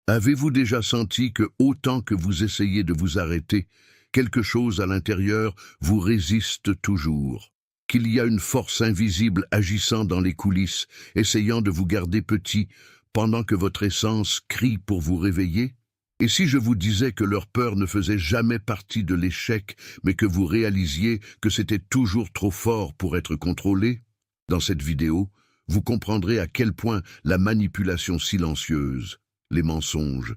Avez-vous déjà senti que, autant que vous essayez de vous arrêter, quelque chose à l'intérieur vous résiste toujours? Qu'il y a une force invisible agissant dans les coulisses, essayant de vous garder petit, pendant que votre essence crie pour vous réveiller? Et si je vous disais que leur peur ne faisait jamais partie de l'échec, mais que vous réalisiez que c'était toujours trop fort pour être contrôlé? Dans cette vidéo, vous comprendrez à quel point la manipulation silencieuse, les mensonges,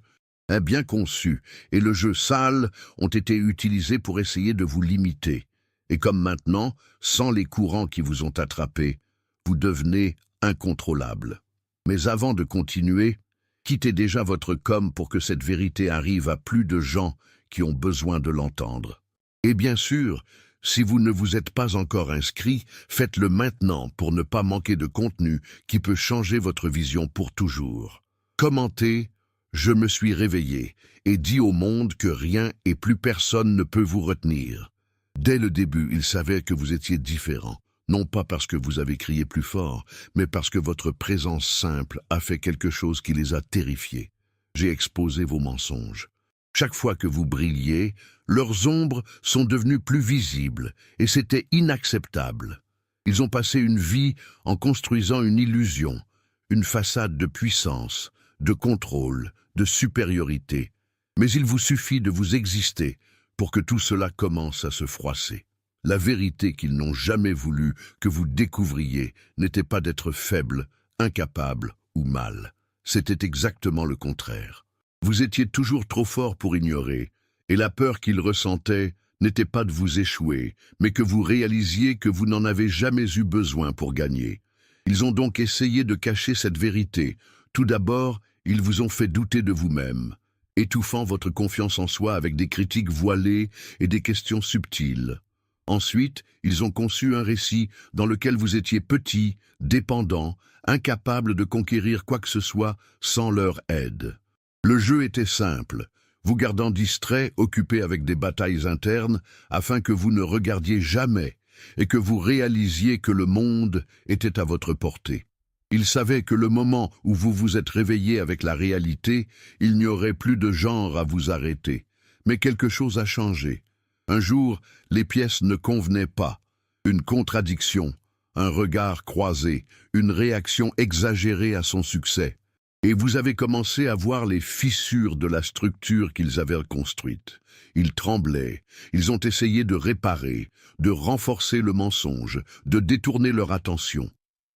bien conçus et le jeu sale ont été utilisés pour essayer de vous limiter. Et comme maintenant, sans les courants qui vous ont attrapé, vous devenez incontrôlable. Mais avant de continuer, quittez déjà votre com pour que cette vérité arrive à plus de gens qui ont besoin de l'entendre. Et bien sûr, si vous ne vous êtes pas encore inscrit, faites-le maintenant pour ne pas manquer de contenu qui peut changer votre vision pour toujours. Commentez « Je me suis réveillé » et dit au monde que rien et plus personne ne peut vous retenir. Dès le début, ils savaient que vous étiez différent, non pas parce que vous avez crié plus fort, mais parce que votre présence simple a fait quelque chose qui les a terrifiés. J'ai exposé vos mensonges. Chaque fois que vous brilliez, leurs ombres sont devenues plus visibles, et c'était inacceptable. Ils ont passé une vie en construisant une illusion, une façade de puissance, de contrôle, de supériorité. Mais il vous suffit de vous exister pour que tout cela commence à se froisser. La vérité qu'ils n'ont jamais voulu que vous découvriez n'était pas d'être faible, incapable ou mal. C'était exactement le contraire. Vous étiez toujours trop fort pour ignorer, et la peur qu'ils ressentaient n'était pas de vous échouer, mais que vous réalisiez que vous n'en avez jamais eu besoin pour gagner. Ils ont donc essayé de cacher cette vérité. Tout d'abord, ils vous ont fait douter de vous-même, étouffant votre confiance en soi avec des critiques voilées et des questions subtiles. Ensuite, ils ont conçu un récit dans lequel vous étiez petit, dépendant, incapable de conquérir quoi que ce soit sans leur aide. Le jeu était simple, vous gardant distrait, occupé avec des batailles internes, afin que vous ne regardiez jamais et que vous réalisiez que le monde était à votre portée. Ils savaient que le moment où vous vous êtes réveillé avec la réalité, il n'y aurait plus de genre à vous arrêter. Mais quelque chose a changé. Un jour, les pièces ne convenaient pas. Une contradiction, un regard croisé, une réaction exagérée à son succès. Et vous avez commencé à voir les fissures de la structure qu'ils avaient construite. Ils tremblaient, ils ont essayé de réparer, de renforcer le mensonge, de détourner leur attention.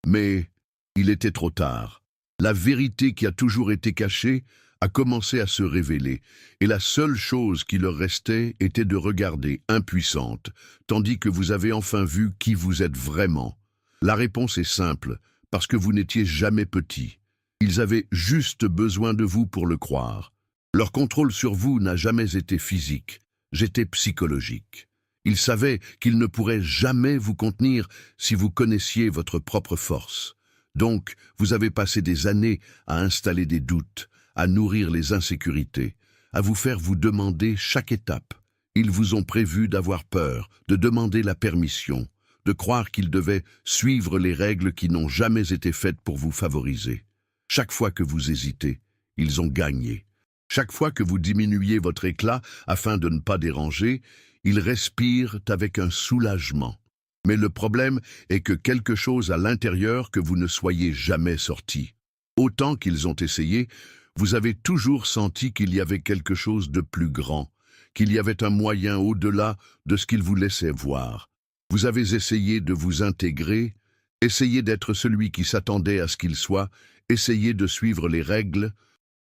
Mais il était trop tard. La vérité qui a toujours été cachée a commencé à se révéler, et la seule chose qui leur restait était de regarder impuissante, tandis que vous avez enfin vu qui vous êtes vraiment. La réponse est simple, parce que vous n'étiez jamais petit. Ils avaient juste besoin de vous pour le croire. Leur contrôle sur vous n'a jamais été physique, j'étais psychologique. Ils savaient qu'ils ne pourraient jamais vous contenir si vous connaissiez votre propre force. Donc, vous avez passé des années à installer des doutes, à nourrir les insécurités, à vous faire vous demander chaque étape. Ils vous ont prévu d'avoir peur, de demander la permission, de croire qu'ils devaient suivre les règles qui n'ont jamais été faites pour vous favoriser. Chaque fois que vous hésitez, ils ont gagné. Chaque fois que vous diminuez votre éclat afin de ne pas déranger, ils respirent avec un soulagement. Mais le problème est que quelque chose à l'intérieur que vous ne soyez jamais sorti. Autant qu'ils ont essayé, vous avez toujours senti qu'il y avait quelque chose de plus grand, qu'il y avait un moyen au-delà de ce qu'ils vous laissaient voir. Vous avez essayé de vous intégrer, essayé d'être celui qui s'attendait à ce qu'il soit, essayé de suivre les règles,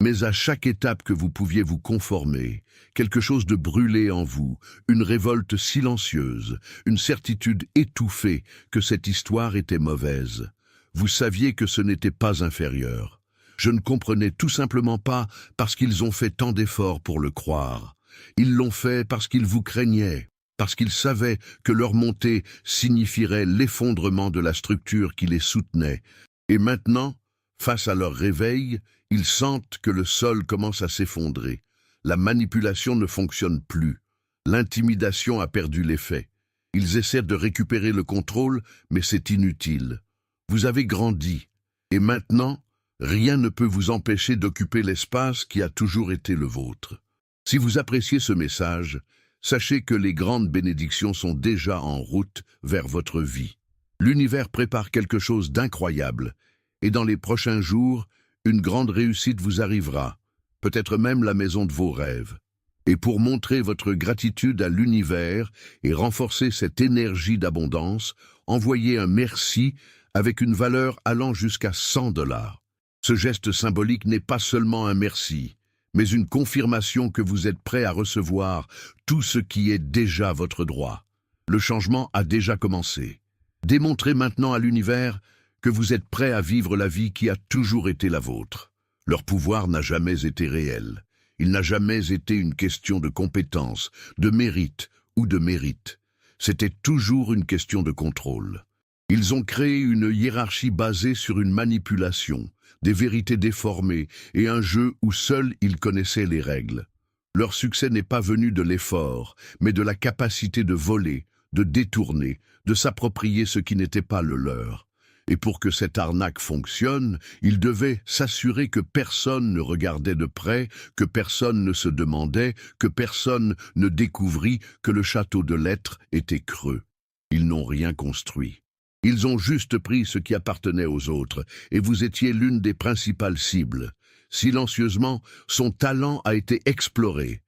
mais à chaque étape que vous pouviez vous conformer, quelque chose de brûlé en vous, une révolte silencieuse, une certitude étouffée que cette histoire était mauvaise. Vous saviez que ce n'était pas inférieur. Je ne comprenais tout simplement pas parce qu'ils ont fait tant d'efforts pour le croire. Ils l'ont fait parce qu'ils vous craignaient, parce qu'ils savaient que leur montée signifierait l'effondrement de la structure qui les soutenait. Et maintenant, face à leur réveil, ils sentent que le sol commence à s'effondrer. La manipulation ne fonctionne plus. L'intimidation a perdu l'effet. Ils essaient de récupérer le contrôle, mais c'est inutile. Vous avez grandi. Et maintenant, Rien ne peut vous empêcher d'occuper l'espace qui a toujours été le vôtre. Si vous appréciez ce message, sachez que les grandes bénédictions sont déjà en route vers votre vie. L'univers prépare quelque chose d'incroyable, et dans les prochains jours, une grande réussite vous arrivera, peut-être même la maison de vos rêves. Et pour montrer votre gratitude à l'univers et renforcer cette énergie d'abondance, envoyez un merci avec une valeur allant jusqu'à 100 $. Ce geste symbolique n'est pas seulement un merci, mais une confirmation que vous êtes prêt à recevoir tout ce qui est déjà votre droit. Le changement a déjà commencé. Démontrez maintenant à l'univers que vous êtes prêt à vivre la vie qui a toujours été la vôtre. Leur pouvoir n'a jamais été réel. Il n'a jamais été une question de compétence, de mérite ou de mérite. C'était toujours une question de contrôle. Ils ont créé une hiérarchie basée sur une manipulation, des vérités déformées et un jeu où seuls ils connaissaient les règles. Leur succès n'est pas venu de l'effort, mais de la capacité de voler, de détourner, de s'approprier ce qui n'était pas le leur. Et pour que cette arnaque fonctionne, ils devaient s'assurer que personne ne regardait de près, que personne ne se demandait, que personne ne découvrit que le château de lettres était creux. Ils n'ont rien construit. Ils ont juste pris ce qui appartenait aux autres, et vous étiez l'une des principales cibles. Silencieusement, son talent a été exploré.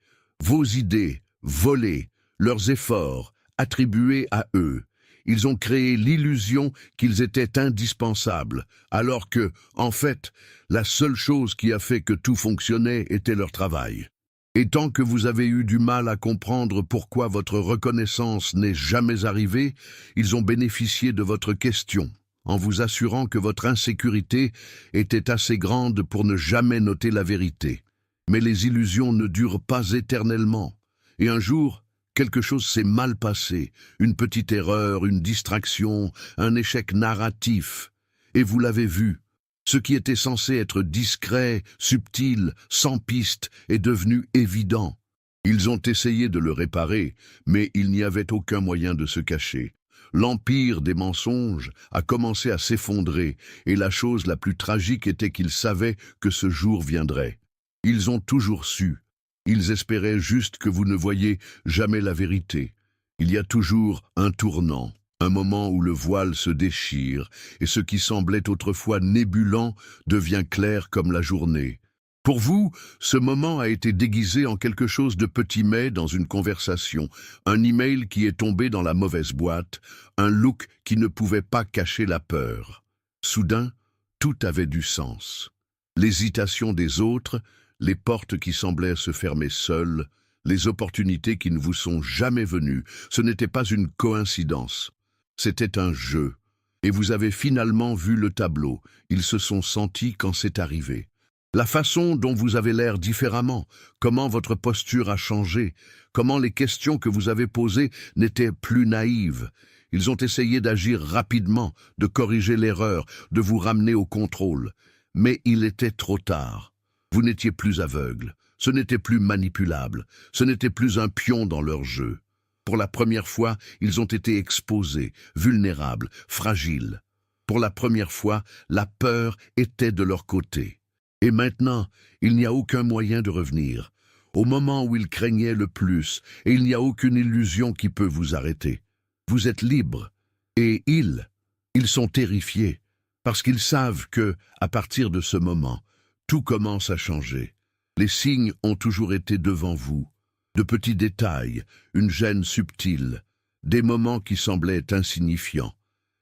Vos idées, volées, leurs efforts, attribués à eux. Ils ont créé l'illusion qu'ils étaient indispensables, alors que, en fait, la seule chose qui a fait que tout fonctionnait était leur travail. Et tant que vous avez eu du mal à comprendre pourquoi votre reconnaissance n'est jamais arrivée, ils ont bénéficié de votre question, en vous assurant que votre insécurité était assez grande pour ne jamais noter la vérité. Mais les illusions ne durent pas éternellement, et un jour, quelque chose s'est mal passé, une petite erreur, une distraction, un échec narratif. Et vous l'avez vu, ce qui était censé être discret, subtil, sans piste, est devenu évident. Ils ont essayé de le réparer, mais il n'y avait aucun moyen de se cacher. L'empire des mensonges a commencé à s'effondrer, et la chose la plus tragique était qu'ils savaient que ce jour viendrait. Ils ont toujours su. Ils espéraient juste que vous ne voyiez jamais la vérité. Il y a toujours un tournant, un moment où le voile se déchire, et ce qui semblait autrefois nébulant devient clair comme la journée. Pour vous, ce moment a été déguisé en quelque chose de petit mais dans une conversation, un email qui est tombé dans la mauvaise boîte, un look qui ne pouvait pas cacher la peur. Soudain, tout avait du sens. L'hésitation des autres, les portes qui semblaient se fermer seules, les opportunités qui ne vous sont jamais venues, ce n'était pas une coïncidence. C'était un jeu. Et vous avez finalement vu le tableau. Ils se sont sentis quand c'est arrivé. La façon dont vous avez l'air différemment, comment votre posture a changé, comment les questions que vous avez posées n'étaient plus naïves. Ils ont essayé d'agir rapidement, de corriger l'erreur, de vous ramener au contrôle. Mais il était trop tard. Vous n'étiez plus aveugle, ce n'était plus manipulable, ce n'était plus un pion dans leur jeu. Pour la première fois, ils ont été exposés, vulnérables, fragiles. Pour la première fois, la peur était de leur côté. Et maintenant, il n'y a aucun moyen de revenir. Au moment où ils craignaient le plus, et il n'y a aucune illusion qui peut vous arrêter. Vous êtes libres. Et ils sont terrifiés, parce qu'ils savent que, à partir de ce moment, tout commence à changer. Les signes ont toujours été devant vous. De petits détails, une gêne subtile, des moments qui semblaient insignifiants.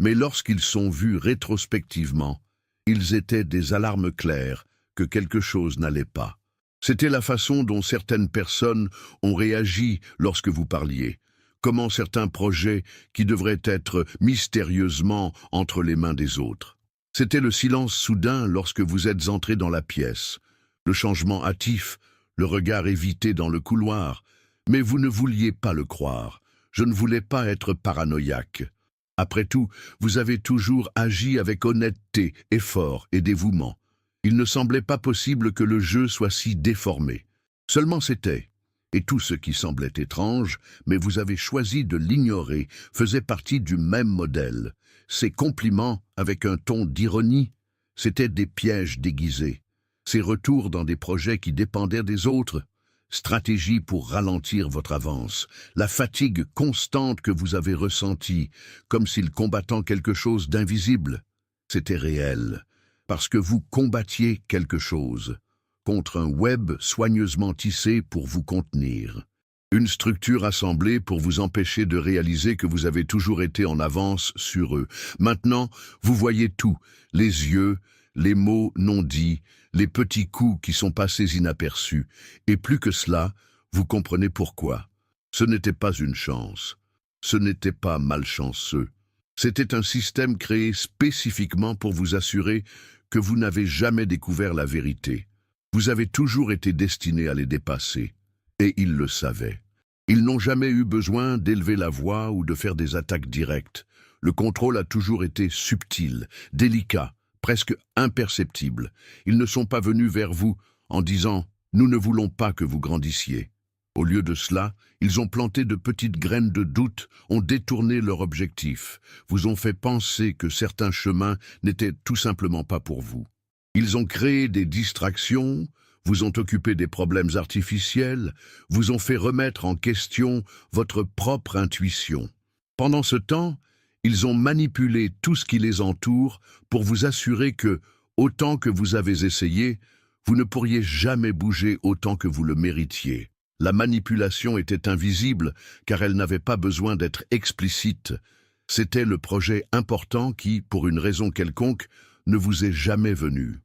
Mais lorsqu'ils sont vus rétrospectivement, ils étaient des alarmes claires que quelque chose n'allait pas. C'était la façon dont certaines personnes ont réagi lorsque vous parliez, comment certains projets qui devraient être mystérieusement entre les mains des autres. C'était le silence soudain lorsque vous êtes entré dans la pièce, le changement hâtif, le regard évité dans le couloir, mais vous ne vouliez pas le croire. Je ne voulais pas être paranoïaque. Après tout, vous avez toujours agi avec honnêteté, effort et dévouement. Il ne semblait pas possible que le jeu soit si déformé. Seulement c'était. Et tout ce qui semblait étrange, mais vous avez choisi de l'ignorer, faisait partie du même modèle. Ces compliments avec un ton d'ironie, C'étaient des pièges déguisés, ces retours dans des projets qui dépendaient des autres, stratégie pour ralentir votre avance, la fatigue constante que vous avez ressentie, comme s'il combattant quelque chose d'invisible. C'était réel, parce que vous combattiez quelque chose, contre un web soigneusement tissé pour vous contenir. Une structure assemblée pour vous empêcher de réaliser que vous avez toujours été en avance sur eux. Maintenant, vous voyez tout, les yeux, les mots non dits, les petits coups qui sont passés inaperçus. Et plus que cela, vous comprenez pourquoi. Ce n'était pas une chance. Ce n'était pas malchanceux. C'était un système créé spécifiquement pour vous assurer que vous n'avez jamais découvert la vérité. Vous avez toujours été destiné à les dépasser. Et ils le savaient. Ils n'ont jamais eu besoin d'élever la voix ou de faire des attaques directes. Le contrôle a toujours été subtil, délicat, presque imperceptible. Ils ne sont pas venus vers vous en disant « Nous ne voulons pas que vous grandissiez ». Au lieu de cela, ils ont planté de petites graines de doute, ont détourné leur objectif, vous ont fait penser que certains chemins n'étaient tout simplement pas pour vous. Ils ont créé des distractions, vous ont occupé des problèmes artificiels, vous ont fait remettre en question votre propre intuition. Pendant ce temps, ils ont manipulé tout ce qui les entoure pour vous assurer que, autant que vous avez essayé, vous ne pourriez jamais bouger autant que vous le méritiez. La manipulation était invisible car elle n'avait pas besoin d'être explicite. C'était le projet important qui, pour une raison quelconque, ne vous est jamais venu.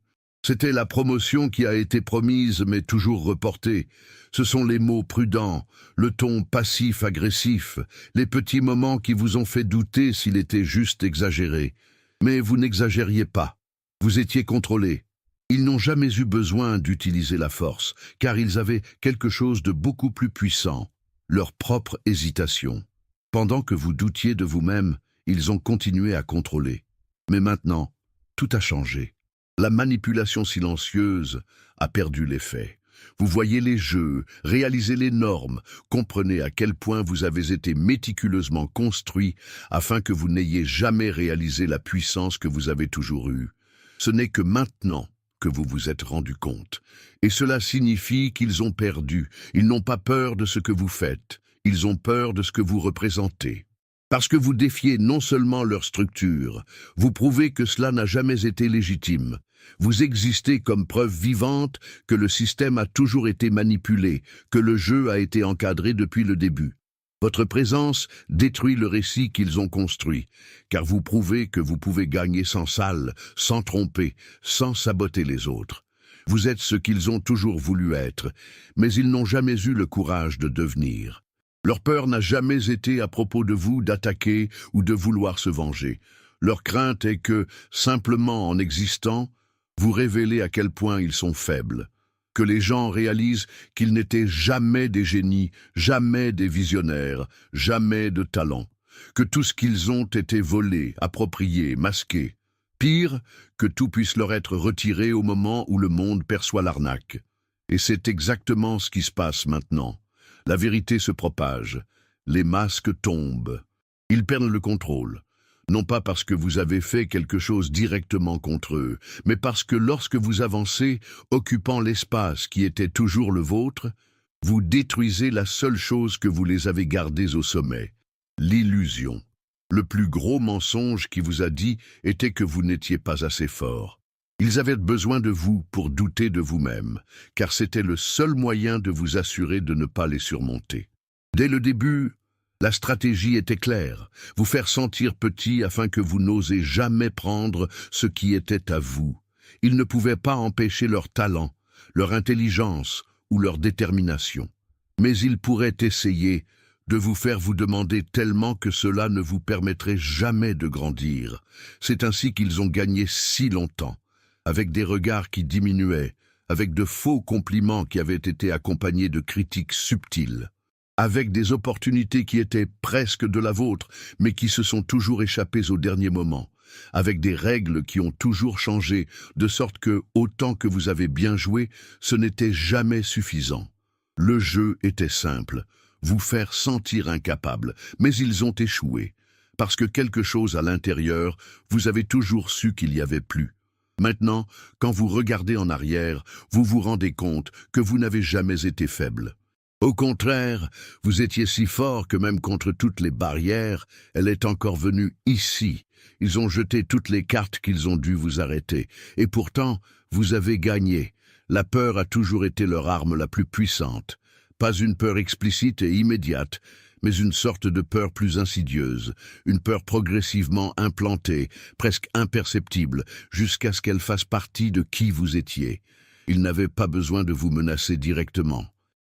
C'était la promotion qui a été promise mais toujours reportée. Ce sont les mots prudents, le ton passif-agressif, les petits moments qui vous ont fait douter s'il était juste exagéré. Mais vous n'exagériez pas. Vous étiez contrôlé. Ils n'ont jamais eu besoin d'utiliser la force, car ils avaient quelque chose de beaucoup plus puissant, leur propre hésitation. Pendant que vous doutiez de vous-même, ils ont continué à contrôler. Mais maintenant, tout a changé. La manipulation silencieuse a perdu l'effet. Vous voyez les jeux, réalisez les normes, comprenez à quel point vous avez été méticuleusement construit afin que vous n'ayez jamais réalisé la puissance que vous avez toujours eue. Ce n'est que maintenant que vous vous êtes rendu compte. Et cela signifie qu'ils ont perdu. Ils n'ont pas peur de ce que vous faites. Ils ont peur de ce que vous représentez. Parce que vous défiez non seulement leur structure, vous prouvez que cela n'a jamais été légitime. Vous existez comme preuve vivante que le système a toujours été manipulé, que le jeu a été encadré depuis le début. Votre présence détruit le récit qu'ils ont construit, car vous prouvez que vous pouvez gagner sans salle, sans tromper, sans saboter les autres. Vous êtes ce qu'ils ont toujours voulu être, mais ils n'ont jamais eu le courage de devenir. Leur peur n'a jamais été à propos de vous d'attaquer ou de vouloir se venger. Leur crainte est que, simplement en existant, vous révélez à quel point ils sont faibles. Que les gens réalisent qu'ils n'étaient jamais des génies, jamais des visionnaires, jamais de talent. Que tout ce qu'ils ont été volé, approprié, masqué. Pire, que tout puisse leur être retiré au moment où le monde perçoit l'arnaque. Et c'est exactement ce qui se passe maintenant. La vérité se propage, les masques tombent, ils perdent le contrôle, non pas parce que vous avez fait quelque chose directement contre eux, mais parce que lorsque vous avancez, occupant l'espace qui était toujours le vôtre, vous détruisez la seule chose que vous les avez gardés au sommet, l'illusion. Le plus gros mensonge qui vous a dit était que vous n'étiez pas assez fort. Ils avaient besoin de vous pour douter de vous-même, car c'était le seul moyen de vous assurer de ne pas les surmonter. Dès le début, la stratégie était claire, vous faire sentir petit afin que vous n'osez jamais prendre ce qui était à vous. Ils ne pouvaient pas empêcher leur talent, leur intelligence ou leur détermination. Mais ils pourraient essayer de vous faire vous demander tellement que cela ne vous permettrait jamais de grandir. C'est ainsi qu'ils ont gagné si longtemps. Avec des regards qui diminuaient, avec de faux compliments qui avaient été accompagnés de critiques subtiles, avec des opportunités qui étaient presque de la vôtre, mais qui se sont toujours échappées au dernier moment, avec des règles qui ont toujours changé, de sorte que, autant que vous avez bien joué, ce n'était jamais suffisant. Le jeu était simple, vous faire sentir incapable, mais ils ont échoué, parce que quelque chose à l'intérieur, vous avez toujours su qu'il y avait plus. Maintenant, quand vous regardez en arrière, vous vous rendez compte que vous n'avez jamais été faible. Au contraire, vous étiez si fort que même contre toutes les barrières, elle est encore venue ici. Ils ont jeté toutes les cartes qu'ils ont dû vous arrêter. Et pourtant, vous avez gagné. La peur a toujours été leur arme la plus puissante. Pas une peur explicite et immédiate, mais une sorte de peur plus insidieuse, une peur progressivement implantée, presque imperceptible, jusqu'à ce qu'elle fasse partie de qui vous étiez. Ils n'avaient pas besoin de vous menacer directement.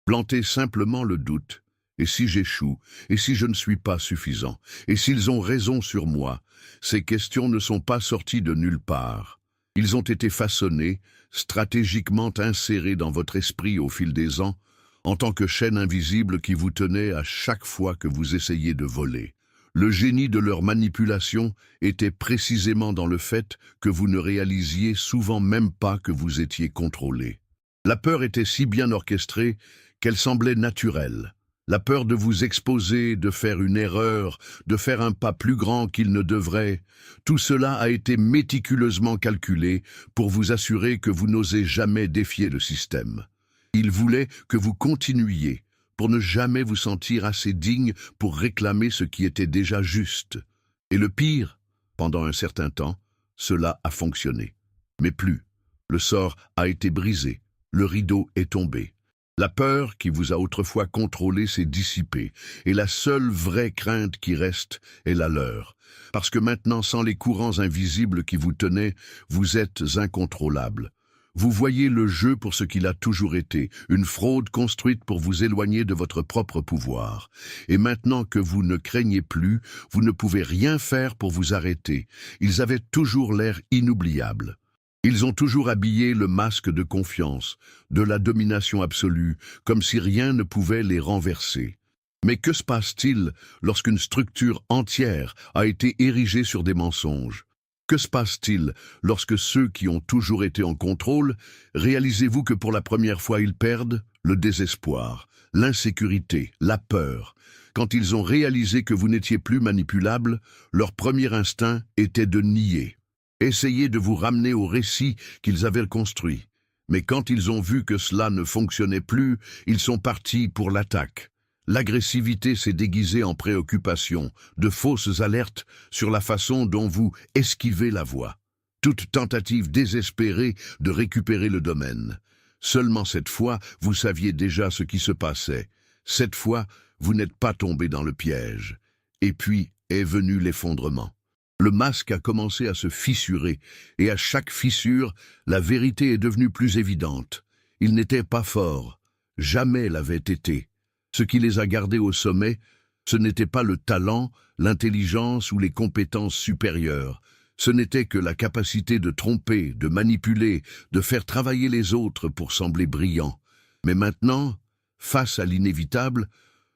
Plantez simplement le doute. Et si j'échoue? Et si je ne suis pas suffisant? Et s'ils ont raison sur moi? Ces questions ne sont pas sorties de nulle part. Ils ont été façonnés, stratégiquement insérés dans votre esprit au fil des ans, en tant que chaîne invisible qui vous tenait à chaque fois que vous essayez de voler. Le génie de leur manipulation était précisément dans le fait que vous ne réalisiez souvent même pas que vous étiez contrôlé. La peur était si bien orchestrée qu'elle semblait naturelle. La peur de vous exposer, de faire une erreur, de faire un pas plus grand qu'il ne devrait, tout cela a été méticuleusement calculé pour vous assurer que vous n'osez jamais défier le système. Il voulait que vous continuiez, pour ne jamais vous sentir assez digne pour réclamer ce qui était déjà juste. Et le pire, pendant un certain temps, cela a fonctionné. Mais plus. Le sort a été brisé, le rideau est tombé. La peur qui vous a autrefois contrôlé s'est dissipée, et la seule vraie crainte qui reste est la leur. Parce que maintenant, sans les courants invisibles qui vous tenaient, vous êtes incontrôlable. Vous voyez le jeu pour ce qu'il a toujours été, une fraude construite pour vous éloigner de votre propre pouvoir. Et maintenant que vous ne craignez plus, vous ne pouvez rien faire pour vous arrêter. Ils avaient toujours l'air inoubliables. Ils ont toujours habillé le masque de confiance, de la domination absolue, comme si rien ne pouvait les renverser. Mais que se passe-t-il lorsqu'une structure entière a été érigée sur des mensonges? Que se passe-t-il lorsque ceux qui ont toujours été en contrôle, réalisez-vous que pour la première fois ils perdent le désespoir, l'insécurité, la peur? Quand ils ont réalisé que vous n'étiez plus manipulable, leur premier instinct était de nier. Essayez de vous ramener au récit qu'ils avaient construit. Mais quand ils ont vu que cela ne fonctionnait plus, ils sont partis pour l'attaque. L'agressivité s'est déguisée en préoccupation, de fausses alertes sur la façon dont vous esquivez la voie. Toute tentative désespérée de récupérer le domaine. Seulement cette fois, vous saviez déjà ce qui se passait. Cette fois, vous n'êtes pas tombé dans le piège. Et puis est venu l'effondrement. Le masque a commencé à se fissurer, et à chaque fissure, la vérité est devenue plus évidente. Ils n'étaient pas forts, jamais l'avaient été. Ce qui les a gardés au sommet, ce n'était pas le talent, l'intelligence ou les compétences supérieures. Ce n'était que la capacité de tromper, de manipuler, de faire travailler les autres pour sembler brillants. Mais maintenant, face à l'inévitable,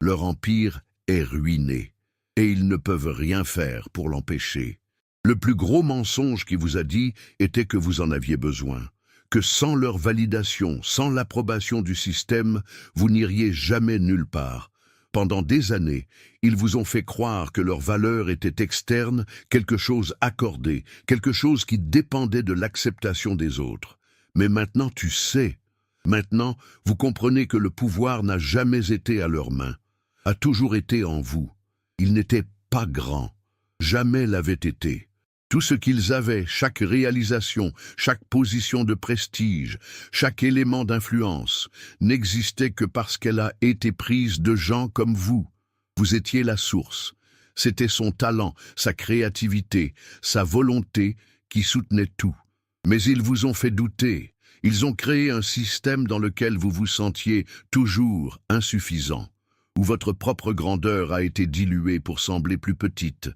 leur empire est ruiné. Et ils ne peuvent rien faire pour l'empêcher. Le plus gros mensonge qui vous a dit était que vous en aviez besoin, que sans leur validation, sans l'approbation du système, vous n'iriez jamais nulle part. Pendant des années, ils vous ont fait croire que leur valeur était externe, quelque chose accordé, quelque chose qui dépendait de l'acceptation des autres. Mais maintenant tu sais. Maintenant, vous comprenez que le pouvoir n'a jamais été à leurs mains, a toujours été en vous. Ils n'étaient pas grands, jamais l'avaient été. Tout ce qu'ils avaient, chaque réalisation, chaque position de prestige, chaque élément d'influence, n'existait que parce qu'elle a été prise de gens comme vous. Vous étiez la source. C'était son talent, sa créativité, sa volonté qui soutenaient tout. Mais ils vous ont fait douter. Ils ont créé un système dans lequel vous vous sentiez toujours insuffisant, où votre propre grandeur a été diluée pour sembler plus petite.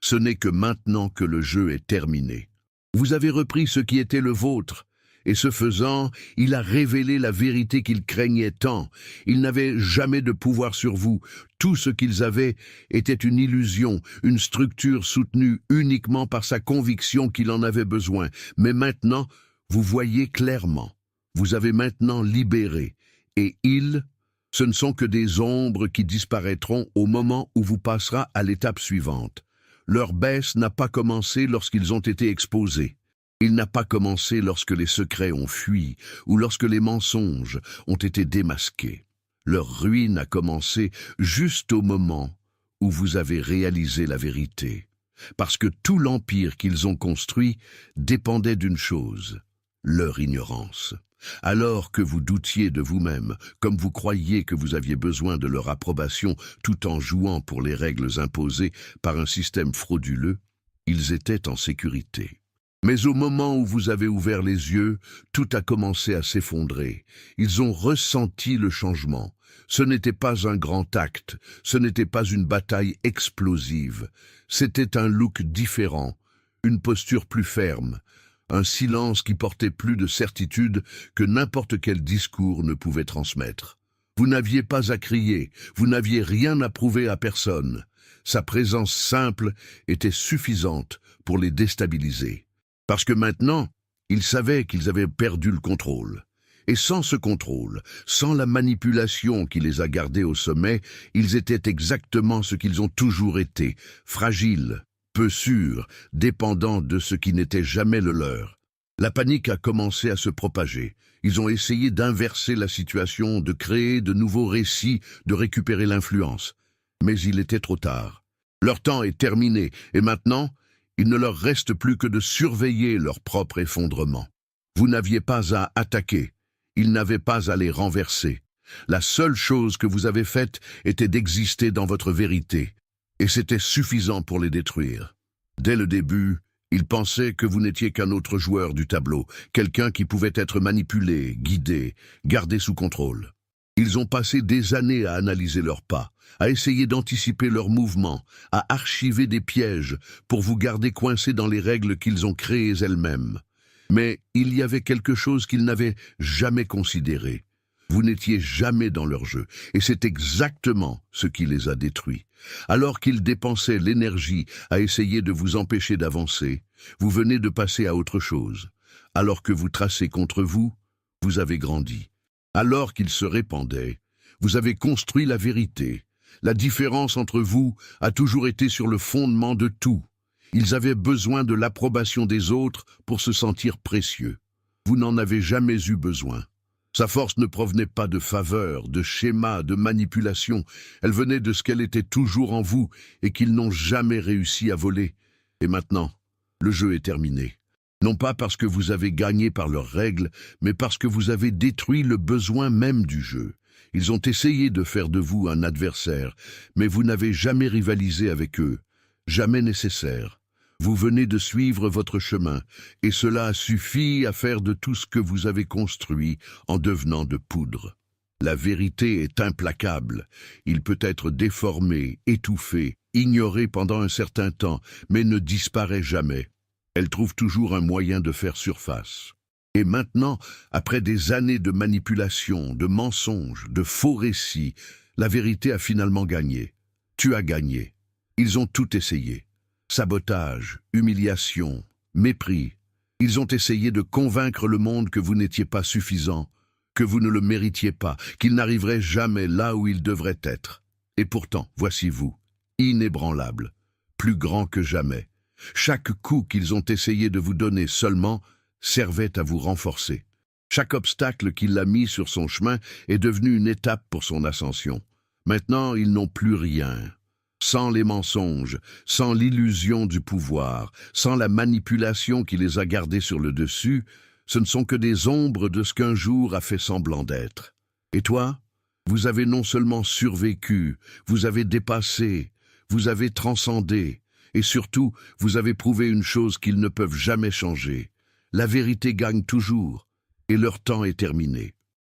Ce n'est que maintenant que le jeu est terminé. Vous avez repris ce qui était le vôtre, et ce faisant, il a révélé la vérité qu'ils craignaient tant. Ils n'avaient jamais de pouvoir sur vous. Tout ce qu'ils avaient était une illusion, une structure soutenue uniquement par sa conviction qu'il en avait besoin. Mais maintenant, vous voyez clairement. Vous avez maintenant libéré. Et ce ne sont que des ombres qui disparaîtront au moment où vous passerez à l'étape suivante. Leur baisse n'a pas commencé lorsqu'ils ont été exposés. Il n'a pas commencé lorsque les secrets ont fui ou lorsque les mensonges ont été démasqués. Leur ruine a commencé juste au moment où vous avez réalisé la vérité. Parce que tout l'empire qu'ils ont construit dépendait d'une chose, leur ignorance. Alors que vous doutiez de vous-même, comme vous croyiez que vous aviez besoin de leur approbation tout en jouant pour les règles imposées par un système frauduleux, ils étaient en sécurité. Mais au moment où vous avez ouvert les yeux, tout a commencé à s'effondrer. Ils ont ressenti le changement. Ce n'était pas un grand acte, ce n'était pas une bataille explosive. C'était un look différent, une posture plus ferme, un silence qui portait plus de certitude que n'importe quel discours ne pouvait transmettre. Vous n'aviez pas à crier, vous n'aviez rien à prouver à personne. Sa présence simple était suffisante pour les déstabiliser. Parce que maintenant, ils savaient qu'ils avaient perdu le contrôle. Et sans ce contrôle, sans la manipulation qui les a gardés au sommet, ils étaient exactement ce qu'ils ont toujours été, fragiles, peu sûrs, dépendants de ce qui n'était jamais le leur. La panique a commencé à se propager. Ils ont essayé d'inverser la situation, de créer de nouveaux récits, de récupérer l'influence. Mais il était trop tard. Leur temps est terminé, et maintenant, il ne leur reste plus que de surveiller leur propre effondrement. Vous n'aviez pas à attaquer. Ils n'avaient pas à les renverser. La seule chose que vous avez faite était d'exister dans votre vérité, et c'était suffisant pour les détruire. Dès le début, ils pensaient que vous n'étiez qu'un autre joueur du tableau, quelqu'un qui pouvait être manipulé, guidé, gardé sous contrôle. Ils ont passé des années à analyser leurs pas, à essayer d'anticiper leurs mouvements, à archiver des pièges pour vous garder coincés dans les règles qu'ils ont créées elles-mêmes. Mais il y avait quelque chose qu'ils n'avaient jamais considéré. Vous n'étiez jamais dans leur jeu, et c'est exactement ce qui les a détruits. Alors qu'ils dépensaient l'énergie à essayer de vous empêcher d'avancer, vous venez de passer à autre chose. Alors que vous tracez contre vous, vous avez grandi. Alors qu'ils se répandaient, vous avez construit la vérité. La différence entre vous a toujours été sur le fondement de tout. Ils avaient besoin de l'approbation des autres pour se sentir précieux. Vous n'en avez jamais eu besoin. Sa force ne provenait pas de faveur, de schémas, de manipulation. Elle venait de ce qu'elle était toujours en vous et qu'ils n'ont jamais réussi à voler. Et maintenant, le jeu est terminé. Non pas parce que vous avez gagné par leurs règles, mais parce que vous avez détruit le besoin même du jeu. Ils ont essayé de faire de vous un adversaire, mais vous n'avez jamais rivalisé avec eux, jamais nécessaire. Vous venez de suivre votre chemin, et cela suffit à faire de tout ce que vous avez construit en devenant de poudre. La vérité est implacable. Il peut être déformé, étouffé, ignoré pendant un certain temps, mais ne disparaît jamais. Elle trouve toujours un moyen de faire surface. Et maintenant, après des années de manipulation, de mensonges, de faux récits, la vérité a finalement gagné. Tu as gagné. Ils ont tout essayé. Sabotage, humiliation, mépris. Ils ont essayé de convaincre le monde que vous n'étiez pas suffisant, que vous ne le méritiez pas, qu'il n'arriverait jamais là où il devrait être. Et pourtant, voici vous, inébranlable, plus grand que jamais. Chaque coup qu'ils ont essayé de vous donner seulement servait à vous renforcer. Chaque obstacle qu'il a mis sur son chemin est devenu une étape pour son ascension. Maintenant, ils n'ont plus rien. Sans les mensonges, sans l'illusion du pouvoir, sans la manipulation qui les a gardés sur le dessus, ce ne sont que des ombres de ce qu'un jour a fait semblant d'être. Et toi, vous avez non seulement survécu, vous avez dépassé, vous avez transcendé, et surtout, vous avez prouvé une chose qu'ils ne peuvent jamais changer. La vérité gagne toujours, et leur temps est terminé.